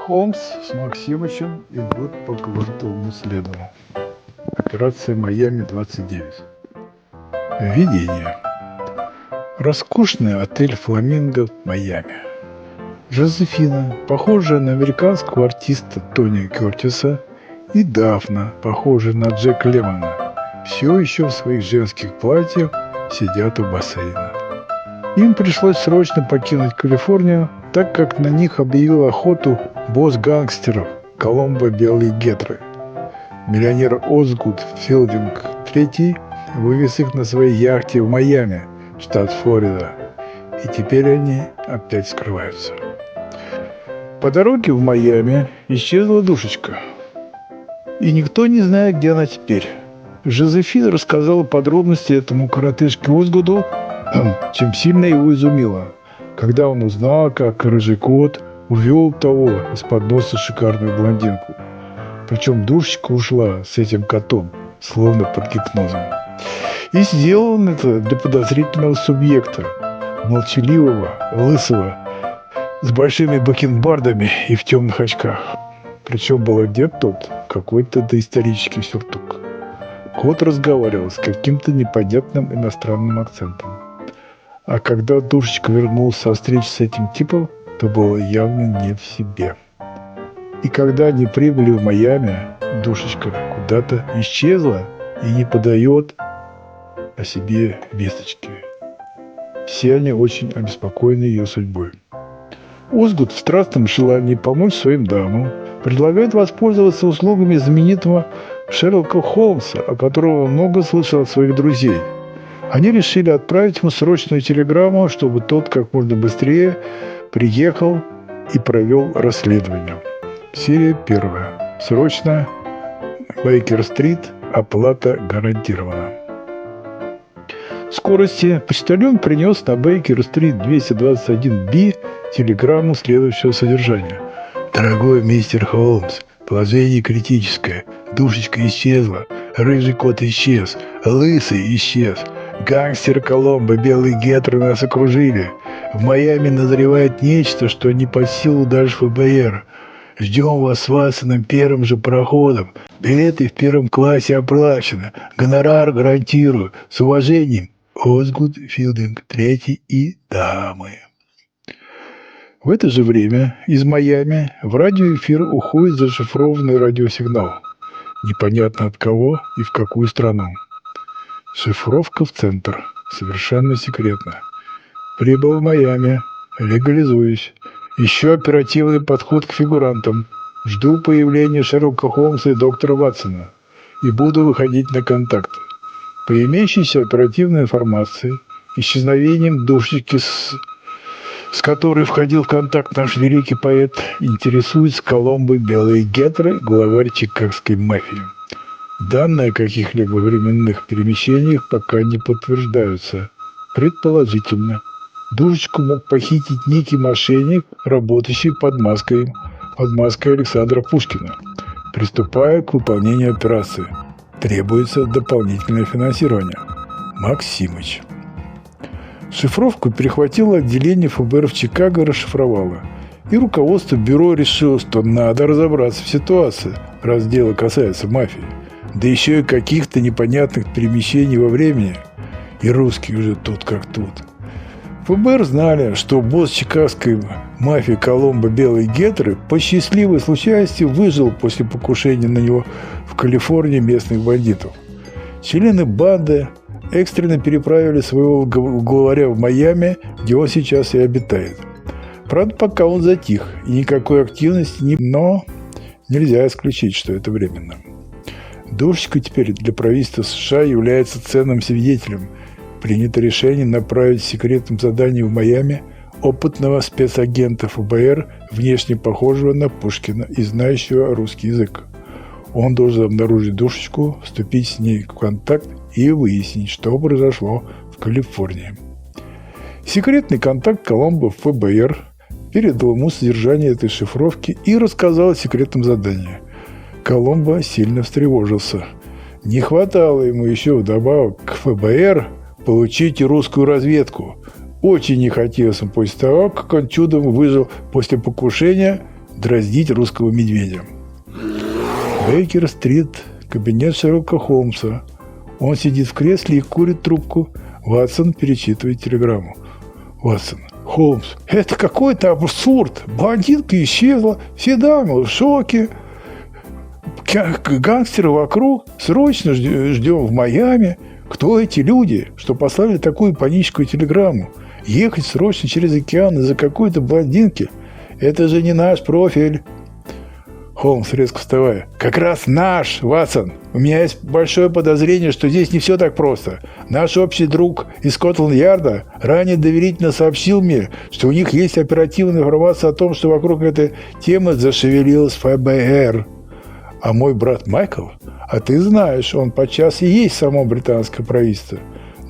Холмс с Максимычем идут по кварталу следу. Операция «Майами-29». Введение. Роскошный отель «Фламинго» в Майами. Жозефина, похожая на американского артиста Тони Кертиса, и Дафна, похожая на Джека Лемона, все еще в своих женских платьях сидят у бассейна. Им пришлось срочно покинуть Калифорнию, так как на них объявил охоту босс гангстеров Коломбо Белые Гетры. Миллионер Озгуд Филдинг III вывез их на своей яхте в Майами, штат Флорида, и теперь они опять скрываются. По дороге в Майами исчезла душечка, и никто не знает, где она теперь. Жозефина рассказала подробности этому коротышке Озгуду, чем сильно его изумило, когда он узнал, как рыжий кот увел того из-под носа шикарную блондинку. Причем душечка ушла с этим котом, словно под гипнозом. И сделал он это для подозрительного субъекта, молчаливого, лысого, с большими бакенбардами и в темных очках. Причем был одет тот какой-то доисторический сюртук. Кот разговаривал с каким-то непонятным иностранным акцентом. А когда душечка вернулся со встречи с этим типом, то было явно не в себе. И когда они прибыли в Майами, душечка куда-то исчезла и не подает о себе весточки. Все они очень обеспокоены ее судьбой. Озгуд в страстном желании помочь своим дамам предлагает воспользоваться услугами знаменитого Шерлока Холмса, о котором он много слышал от своих друзей. Они решили отправить ему срочную телеграмму, чтобы тот как можно быстрее приехал и провел расследование. Серия 1. Срочно. Бейкер-стрит. Оплата гарантирована. В скорости почтальон принес на Бейкер-стрит 221-Б телеграмму следующего содержания. «Дорогой мистер Холмс, положение критическое. Душечка исчезла. Рыжий кот исчез. Лысый исчез. Гангстер Коломбо Белые Гетры нас окружили. В Майами назревает нечто, что не под силу даже ФБР. Ждем вас с Ватсоном первым же пароходом. Билеты в первом классе оплачены. Гонорар гарантирую. С уважением, Озгуд Филдинг III и дамы». В это же время из Майами в радиоэфир уходит зашифрованный радиосигнал. Непонятно от кого и в какую страну. Шифровка в центр. Совершенно секретно. Прибыл в Майами. Легализуюсь. Еще оперативный подход к фигурантам. Жду появления Шерлока Холмса и доктора Ватсона. И буду выходить на контакт. По имеющейся оперативной информации, исчезновением душечки, с которой входил в контакт наш великий поэт, интересуется Коломбо Белые Гетры, главарь чикагской мафии. Данные о каких-либо временных перемещениях пока не подтверждаются. Предположительно, душечку мог похитить некий мошенник, работающий под маской Александра Пушкина. Приступая к выполнению операции. Требуется дополнительное финансирование. Максимыч. Шифровку перехватило отделение ФБР в Чикаго и расшифровало. И руководство бюро решило, что надо разобраться в ситуации, раз дело касается мафии. Да еще и каких-то непонятных перемещений во времени. И русские уже тут как тут. ФБР знали, что босс чикагской мафии Коломбо Белые Гетры по счастливой случайности выжил после покушения на него в Калифорнии местных бандитов. Члены банды экстренно переправили своего главаря в Майами, где он сейчас и обитает. Правда, пока он затих, и никакой активности не... Но нельзя исключить, что это временно. Душечка теперь для правительства США является ценным свидетелем. Принято решение направить секретным заданием в Майами опытного спецагента ФБР, внешне похожего на Пушкина и знающего русский язык. Он должен обнаружить душечку, вступить с ней в контакт и выяснить, что произошло в Калифорнии. Секретный контакт Коломбо в ФБР передал ему содержание этой шифровки и рассказал о секретном задании. Коломбо сильно встревожился. Не хватало ему еще вдобавок к ФБР получить и русскую разведку. Очень не хотелось ему после того, как он чудом выжил после покушения дразнить русского медведя. Бейкер-стрит, кабинет Шерлока Холмса. Он сидит в кресле и курит трубку. Ватсон перечитывает телеграмму. Ватсон. Холмс. Это какой-то абсурд. Блондинка исчезла. Все дамы в шоке. Гангстеры вокруг. Срочно ждем в Майами. Кто эти люди, что послали такую паническую телеграмму? Ехать срочно через океан из-за какой-то блондинки? Это же не наш профиль. Холмс, резко вставая. Как раз наш, Ватсон. У меня есть большое подозрение, что здесь не все так просто. Наш общий друг из Скотланд-Ярда ранее доверительно сообщил мне, что у них есть оперативная информация о том, что вокруг этой темы зашевелилась ФБР. А мой брат Майкл? А ты знаешь, он подчас и есть само британское правительство.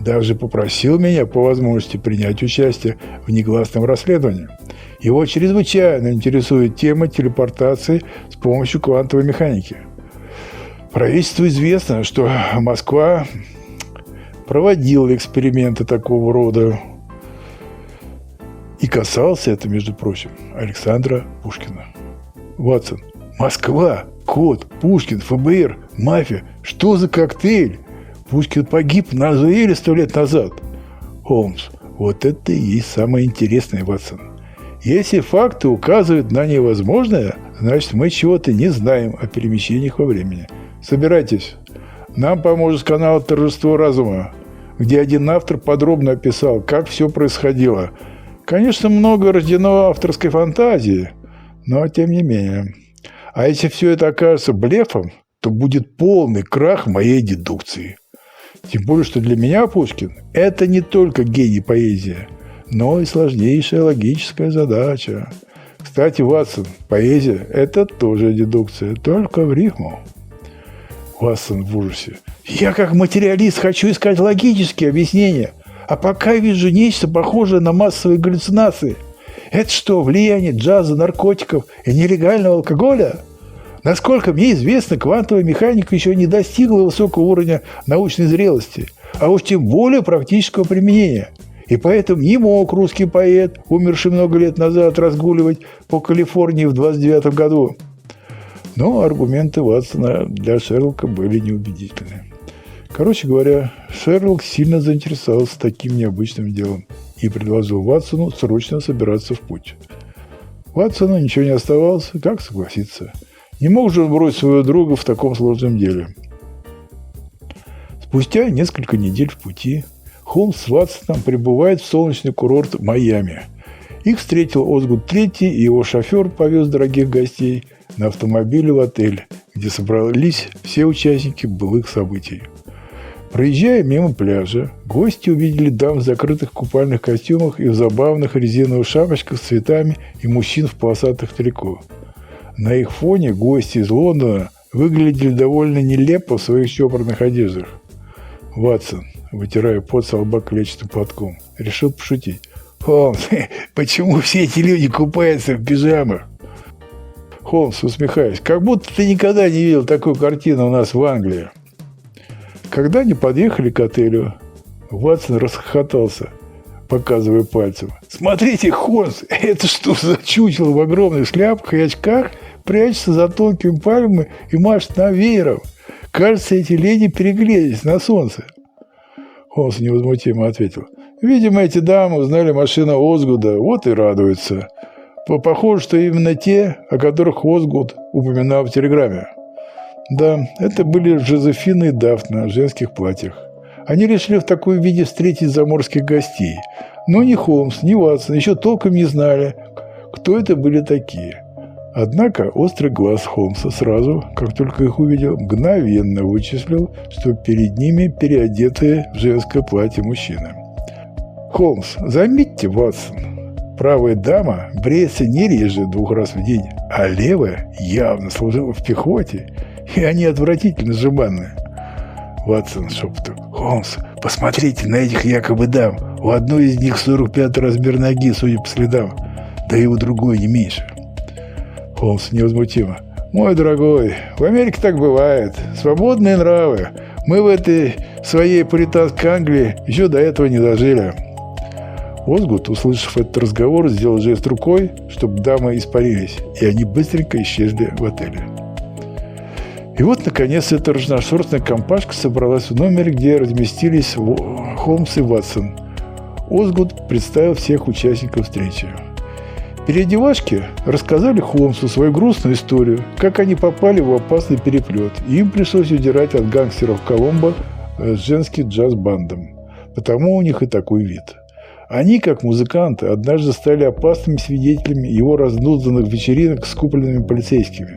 Даже попросил меня по возможности принять участие в негласном расследовании. Его чрезвычайно интересует тема телепортации с помощью квантовой механики. Правительству известно, что Москва проводила эксперименты такого рода. И касался это, между прочим, Александра Пушкина. Ватсон. Москва, Кот, Пушкин, ФБР, мафия. Что за коктейль? Пушкин погиб на Азуэле 100 лет назад. Холмс. Вот это и есть самое интересное, Ватсон. Если факты указывают на невозможное, значит, мы чего-то не знаем о перемещениях во времени. Собирайтесь. Нам поможет канал «Торжество разума», где один автор подробно описал, как все происходило. Конечно, много рождено авторской фантазии, но тем не менее. А если все это окажется блефом, то будет полный крах моей дедукции. Тем более, что для меня Пушкин – это не только гений поэзии, но и сложнейшая логическая задача. Кстати, Ватсон, поэзия – это тоже дедукция, только в рифму. Ватсон в ужасе. Я как материалист хочу искать логические объяснения, а пока вижу нечто похожее на массовые галлюцинации. Это что, влияние джаза, наркотиков и нелегального алкоголя? Насколько мне известно, квантовая механика еще не достигла высокого уровня научной зрелости, а уж тем более практического применения. И поэтому не мог русский поэт, умерший много лет назад, разгуливать по Калифорнии в 29 году. Но аргументы Ватсона для Шерлока были неубедительны. Короче говоря, Шерлок сильно заинтересовался таким необычным делом и предложил Ватсону срочно собираться в путь. Ватсону ничего не оставалось, как согласиться. Не мог же он бросить своего друга в таком сложном деле. Спустя несколько недель в пути Холмс с Ватсоном прибывает в солнечный курорт Майами. Их встретил Озгуд III, и его шофер повез дорогих гостей на автомобиле в отель, где собрались все участники былых событий. Проезжая мимо пляжа, гости увидели дам в закрытых купальных костюмах и в забавных резиновых шапочках с цветами и мужчин в полосатых трико. На их фоне гости из Лондона выглядели довольно нелепо в своих чопорных одеждах. Ватсон, вытирая пот со лба клетчатым платком, решил пошутить. «Холмс, почему все эти люди купаются в пижамах?» Холмс, усмехаясь, как будто ты никогда не видел такую картину у нас в Англии. Когда они подъехали к отелю, Ватсон расхохотался, показывая пальцем. «Смотрите, Холмс, это что за чучело в огромных шляпках и очках прячется за тонкими пальмами и машет нам веером? Кажется, эти леди перегрелись на солнце». Холмс невозмутимо ответил. «Видимо, эти дамы узнали машину Озгуда, вот и радуются. Похоже, что именно те, о которых Озгуд упоминал в телеграмме». Да, это были Жозефина и Дафна в женских платьях. Они решили в таком виде встретить заморских гостей. Но ни Холмс, ни Ватсон еще толком не знали, кто это были такие. Однако острый глаз Холмса сразу, как только их увидел, мгновенно вычислил, что перед ними переодетые в женское платье мужчины. «Холмс, заметьте, Ватсон, правая дама бреется не реже 2 раз в день, а левая явно служила в пехоте, и они отвратительно жеманные». Ватсон шепотом. «Холмс, посмотрите на этих якобы дам. У одной из них 45-й размер ноги, судя по следам, да и у другой не меньше». Холмс невозмутимо. «Мой дорогой, в Америке так бывает. Свободные нравы. Мы в этой своей пуританской Англии еще до этого не дожили». Озгуд, услышав этот разговор, сделал жест рукой, чтобы дамы испарились, и они быстренько исчезли в отеле. И вот, наконец, эта разношерстная компашка собралась в номере, где разместились Холмс и Ватсон. Озгуд представил всех участников встречи. Переодевашки рассказали Холмсу свою грустную историю, как они попали в опасный переплет, и им пришлось удирать от гангстеров Коломбо с женским джаз-бандом. Потому у них и такой вид. Они, как музыканты, однажды стали опасными свидетелями его разнузданных вечеринок с купленными полицейскими.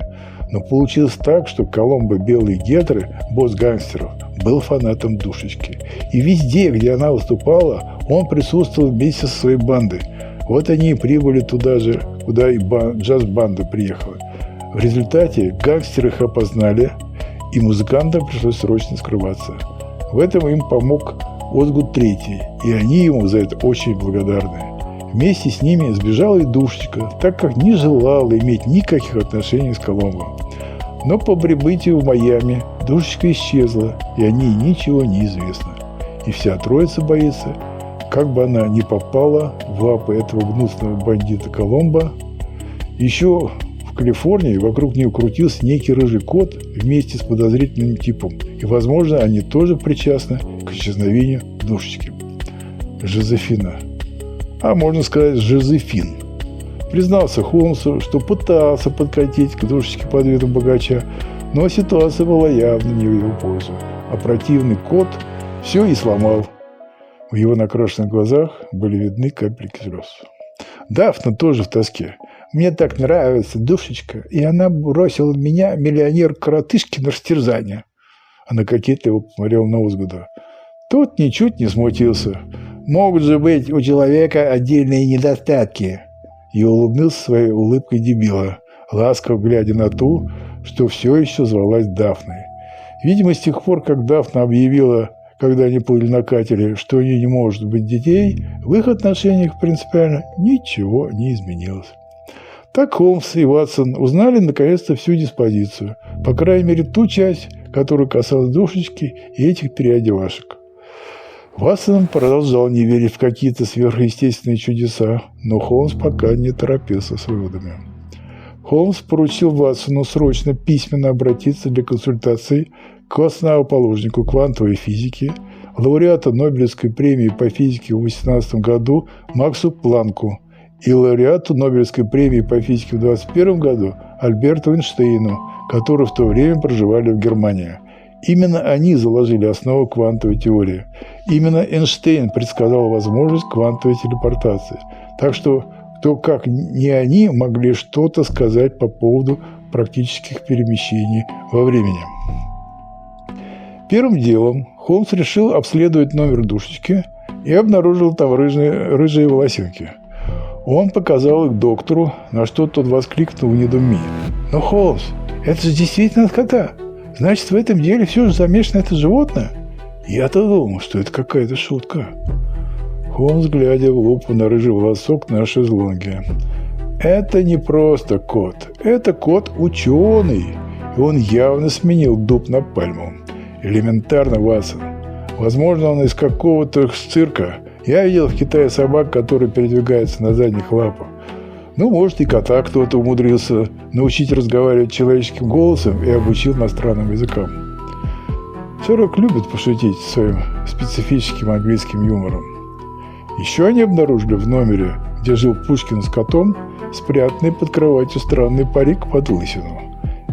Но получилось так, что Коломбо Белый Гетры, босс гангстеров, был фанатом Душечки. И везде, где она выступала, он присутствовал вместе со своей бандой. Вот они и прибыли туда же, куда и джаз-банда приехала. В результате гангстеры их опознали, и музыкантам пришлось срочно скрываться. В этом им помог Озгуд III, и они ему за это очень благодарны. Вместе с ними сбежала и Душечка, так как не желала иметь никаких отношений с Коломбо. Но по прибытию в Майами Душечка исчезла, и о ней ничего не известно. И вся троица боится, как бы она не попала в лапы этого гнусного бандита Коломбо. Еще в Калифорнии вокруг нее крутился некий рыжий кот вместе с подозрительным типом. И, возможно, они тоже причастны к исчезновению Душечки. Жозефина. А можно сказать, Жозефин. Признался Холмсу, что пытался подкатить к Душечке под видом богача, но ситуация была явно не в его пользу. А противный кот все и сломал. В его накрашенных глазах были видны капельки слез. Дафна тоже в тоске. Мне так нравится Душечка, и она бросила меня, миллионер-коротышки, на растерзание. Она кокетливо посмотрела на Озгуда. Тот ничуть не смутился. Могут же быть у человека отдельные недостатки. И улыбнулся своей улыбкой дебила, ласково глядя на ту, что все еще звалась Дафной. Видимо, с тех пор, как Дафна объявила, когда они плыли на катере, что у нее не может быть детей, в их отношениях принципиально ничего не изменилось. Так Холмс и Ватсон узнали наконец-то всю диспозицию, по крайней мере ту часть, которая касалась Душечки и этих переодевашек. Ватсон продолжал не верить в какие-то сверхъестественные чудеса, но Холмс пока не торопился с выводами. Холмс поручил Ватсону срочно письменно обратиться для консультаций к основоположнику квантовой физики, лауреату Нобелевской премии по физике в 2018 году Максу Планку и лауреату Нобелевской премии по физике в 2021 году Альберту Эйнштейну, которые в то время проживали в Германии. Именно они заложили основу квантовой теории. Именно Эйнштейн предсказал возможность квантовой телепортации. Так что кто, как не они, могли что-то сказать по поводу практических перемещений во времени. Первым делом Холмс решил обследовать номер Душечки и обнаружил там рыжие волосинки. Он показал их доктору, на что тот воскликнул в недоумении. «Но, Холмс, это же действительно от кота. Значит, в этом деле все же замешано это животное?» «Я-то думал, что это какая-то шутка». Холмс, глядя в лупу на рыжий волосок на шезлонге. «Это не просто кот. Это кот-ученый. И он явно сменил дуб на пальму. Элементарно, Ватсон. Возможно, он из какого-то цирка. Я видел в Китае собак, которые передвигаются на задних лапах. Ну, может, и кота кто-то умудрился научить разговаривать человеческим голосом и обучил иностранным языкам. Шерлок любит пошутить своим специфическим английским юмором. Еще они обнаружили в номере, где жил Пушкин с котом, спрятанный под кроватью странный парик под лысину.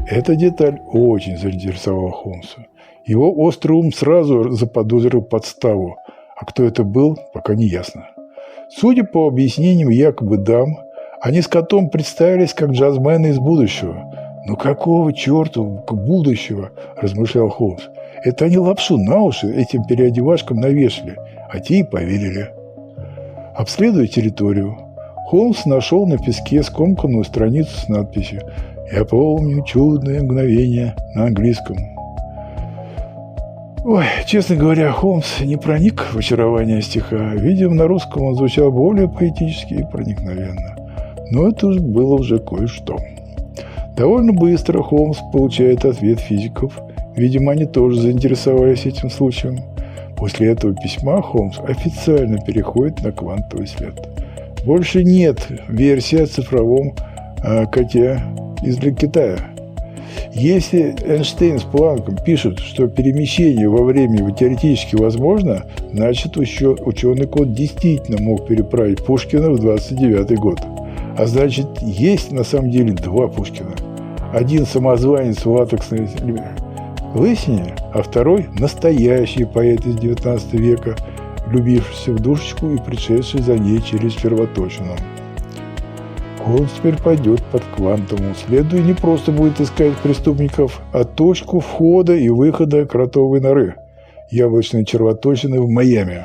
Эта деталь очень заинтересовала Холмса. Его острый ум сразу заподозрил подставу, а кто это был, пока не ясно. Судя по объяснениям якобы дам, они с котом представились как джазмены из будущего. «Ну какого черта будущего?» – размышлял Холмс. «Это они лапшу на уши этим переодевашкам навешали, а те и поверили». Обследуя территорию, Холмс нашел на песке скомканную страницу с надписью «Я помню чудное мгновение» на английском. Ой, честно говоря, Холмс не проник в очарование стиха. Видимо, на русском он звучал более поэтически и проникновенно. Но это было уже кое-что. Довольно быстро Холмс получает ответ физиков. Видимо, они тоже заинтересовались этим случаем. После этого письма Холмс официально переходит на квантовый след. Больше нет версии о цифровом коте из Китая. Если Эйнштейн с Планком пишут, что перемещение во времени теоретически возможно, значит ученый кот действительно мог переправить Пушкина в 29 год. А значит, есть на самом деле два Пушкина. Один самозванец в латексной лысине, а второй настоящий поэт из 19 века, влюбившийся в душечку и пришедший за ней через червоточину. Холмс теперь пойдет под квантовому следу и не просто будет искать преступников, а точку входа и выхода кротовой норы, яблочной червоточины в Майами.